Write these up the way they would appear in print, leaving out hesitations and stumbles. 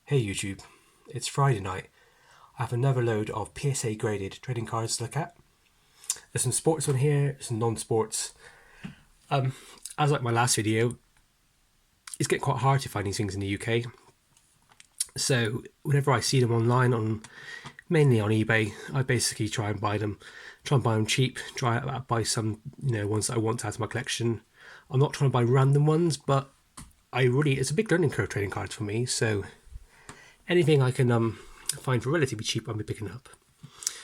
Hey YouTube, it's Friday night. I have another load of PSA graded trading cards to look at. There's some sports on here, some non-sports. As like my last video, it's getting quite hard to find these things in the UK. So whenever I see them online, mainly on eBay, I basically try and buy them cheap. Buy some ones that I want to add to my collection. I'm not trying to buy random ones, but it's a big learning curve trading cards for me. So anything I can find for relatively cheap, I'll be picking up.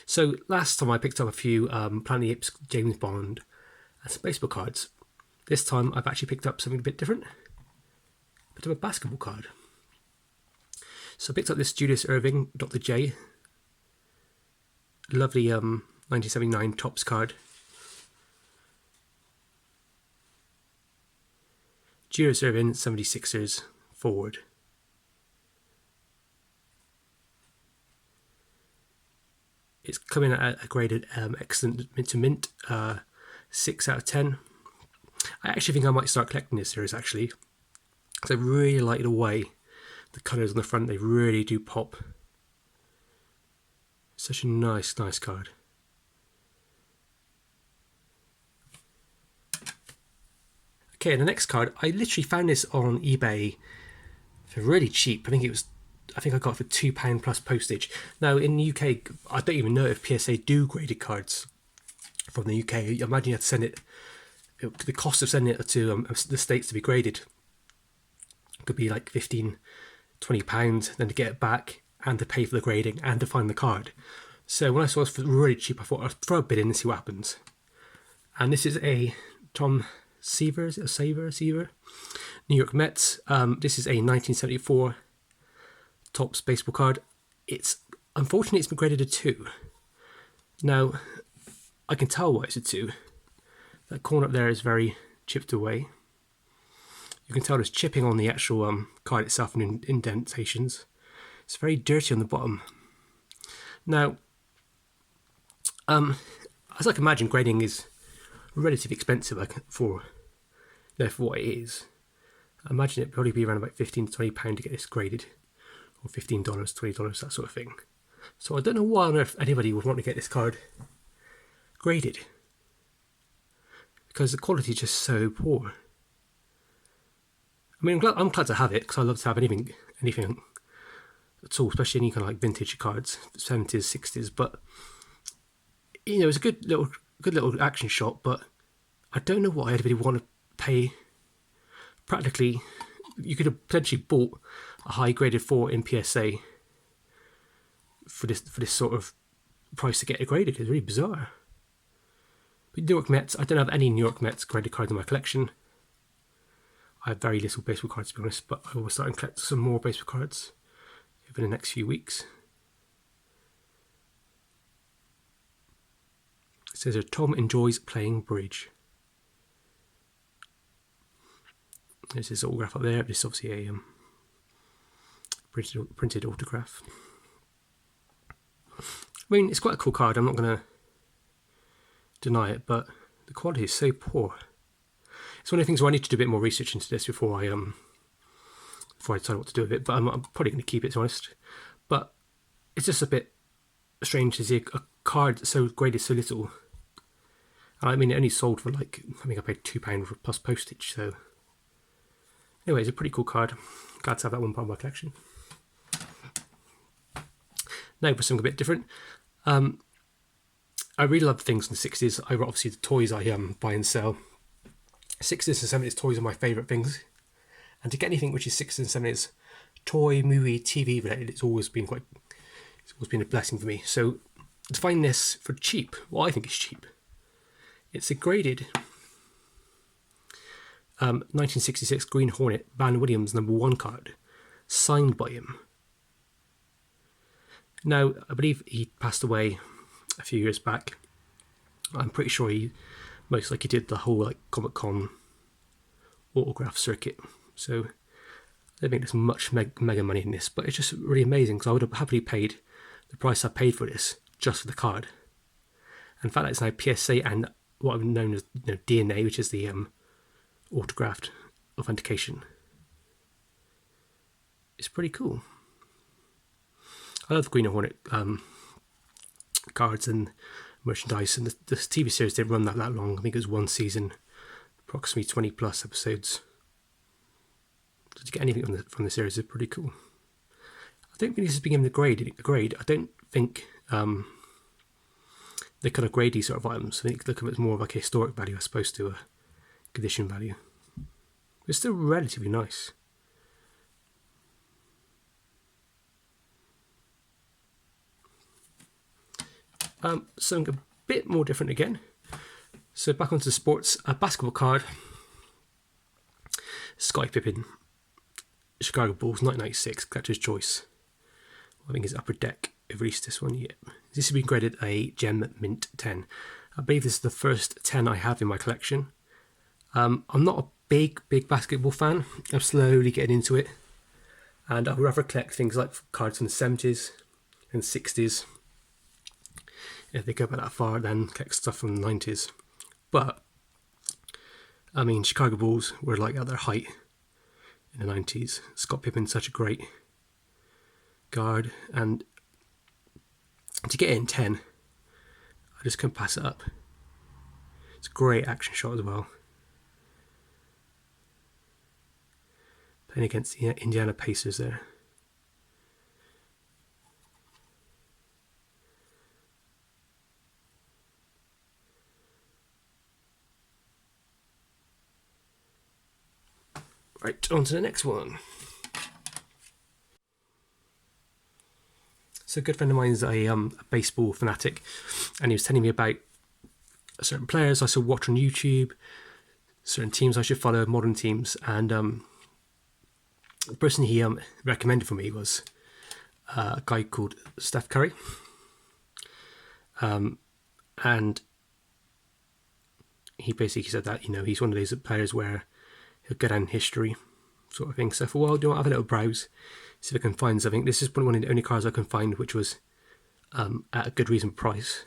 So last time I picked up a few Planet of the Apes, James Bond, and some baseball cards. This time I've actually picked up something a bit different. Picked up a basketball card. So I picked up this Julius Erving, Dr. J. Lovely 1979 Topps card. Julius Erving, 76ers, forward. It's coming at a graded excellent mint to mint, 6 out of 10. I actually think I might start collecting this series actually, because I really like the way the colours on the front, they really do pop. Such a nice card. Okay, and the next card, I literally found this on eBay for really cheap. I think I got it for £2 plus postage. Now in the UK, I don't even know if PSA do graded cards from the UK. I imagine you have to send it. The cost of sending it to the States to be graded could be like £15-20, then to get it back and to pay for the grading and to find the card. So when I saw it for really cheap, I thought I'd throw a bid in and see what happens. And this is a Tom Seaver, is it a Seaver? New York Mets. This is a 1974 Topps baseball card. Unfortunately it's been graded a 2. Now I can tell why it's a 2. That corner up there is very chipped away. You can tell there's chipping on the actual card itself and indentations. It's very dirty on the bottom. Now, as I can imagine, grading is relatively expensive for what it is. I imagine it'd probably be around about £15-20 to get this graded, or $15, $20, that sort of thing. So I don't know why on earth anybody would want to get this card graded, because the quality is just so poor. I mean, I'm glad to have it, because I love to have anything at all, especially any kind of like vintage cards, 70s, 60s. But it's a good little action shot. But I don't know why anybody would want to pay. Practically, you could have potentially bought a high graded 4 in PSA for this sort of price to get it graded. It's really bizarre. But New York Mets, I don't have any New York Mets graded cards in my collection. I have very little baseball cards to be honest, but I will start and collect some more baseball cards over the next few weeks. It says here, Tom enjoys playing bridge. There's his autograph up there. This is obviously a printed autograph. I mean, it's quite a cool card. I'm not going to deny it, but the quality is so poor. It's one of the things where I need to do a bit more research into this before I decide what to do with it. But I'm probably going to keep it, to be honest. But it's just a bit strange to see a card so graded so little. I mean, it only sold for I think I paid £2 plus postage. So anyway, it's a pretty cool card. Glad to have that one part of my collection. Now for something a bit different. I really love things in the 60s. Obviously the toys I buy and sell. 60s and 70s toys are my favourite things. And to get anything which is 60s and 70s toy, movie, TV related, it's always been a blessing for me. So to find this for cheap, well, I think it's cheap. It's a graded 1966 Green Hornet Van Williams #1 card, signed by him. Now, I believe he passed away a few years back. I'm pretty sure he most likely did the whole Comic-Con autograph circuit. So I don't think there's much mega money in this, but it's just really amazing because I would have happily paid the price I paid for this just for the card. And the fact that it's now PSA and what I've known as DNA, which is the autographed authentication, it's pretty cool. I love the Green Hornet cards and merchandise, and the TV series didn't run that long. I think it was one season, approximately 20 plus episodes. So to get anything from the series is pretty cool. I don't think this has been given a grade. I don't think they kind of grade these sort of items. I think look at it as more of like a historic value as opposed to a condition value. It's still relatively nice. Something a bit more different again. So back onto the sports. A basketball card. Scottie Pippen, Chicago Bulls, 1996, Collector's Choice. I think it's Upper Deck. I've released this one yet. This has been graded a Gem Mint 10. I believe this is the first 10 I have in my collection. I'm not a big basketball fan. I'm slowly getting into it. And I'd rather collect things like cards from the 70s and 60s. If they go back that far, then collect stuff from the 90s. But, I mean, Chicago Bulls were like at their height in the 90s. Scott Pippen's such a great guard, and to get it in 10, I just couldn't pass it up. It's a great action shot as well. Playing against the Indiana Pacers there. Right, on to the next one. So a good friend of mine is a baseball fanatic, and he was telling me about certain players I should watch on YouTube, certain teams I should follow, modern teams, and the person he recommended for me was a guy called Steph Curry, and he basically said that he's one of those players where he'll go down in history, sort of thing. So for a while, I'll have a little browse, see if I can find something. This is probably one of the only cards I can find which was at a good reasonable price.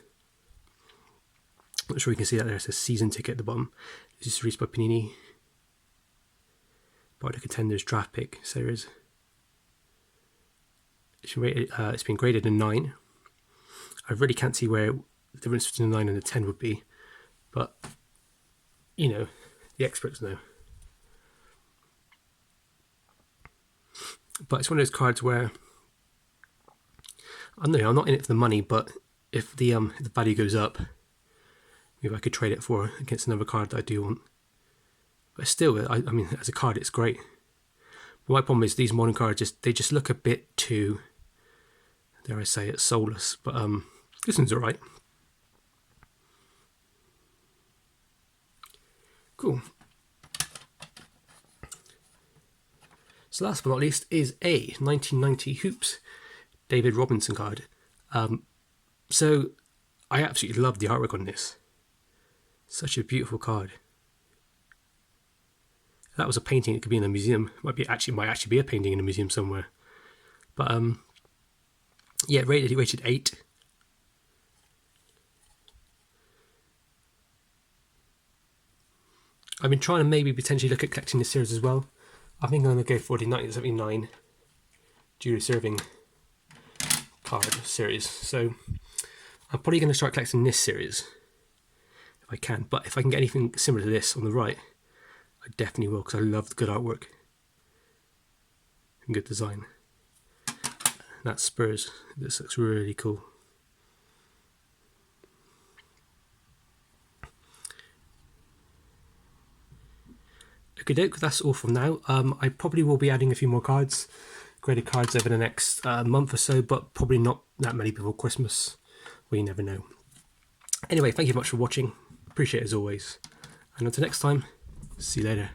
I'm not sure you can see that there's a season ticket at the bottom. This is released by Panini. By the Contenders draft pick series. It's been graded a 9. I really can't see where the difference between the 9 and the 10 would be, but the experts know. But it's one of those cards where I'm not in it for the money, but if the value goes up, maybe I could trade it for against another card that I do want. But still, I mean, as a card, it's great. But my problem is these modern cards they just look a bit too, dare I say it, soulless. But this one's alright. Cool. So last but not least is a 1990 Hoops David Robinson card. So I absolutely love the artwork on this. Such a beautiful card. That was a painting. It could be in a museum. Might actually be a painting in a museum somewhere. But yeah, rated 8. I've been trying to maybe potentially look at collecting this series as well. I think I'm going to go for the 1979 Julius Serving card series. So I'm probably going to start collecting this series if I can. But if I can get anything similar to this on the right, I definitely will, because I love the good artwork and good design. That's Spurs. This looks really cool. Okay, doke, that's all from now. I probably will be adding a few more cards, graded cards over the next month or so, but probably not that many before Christmas. We never know. Anyway, thank you very much for watching. Appreciate it as always. And until next time, see you later.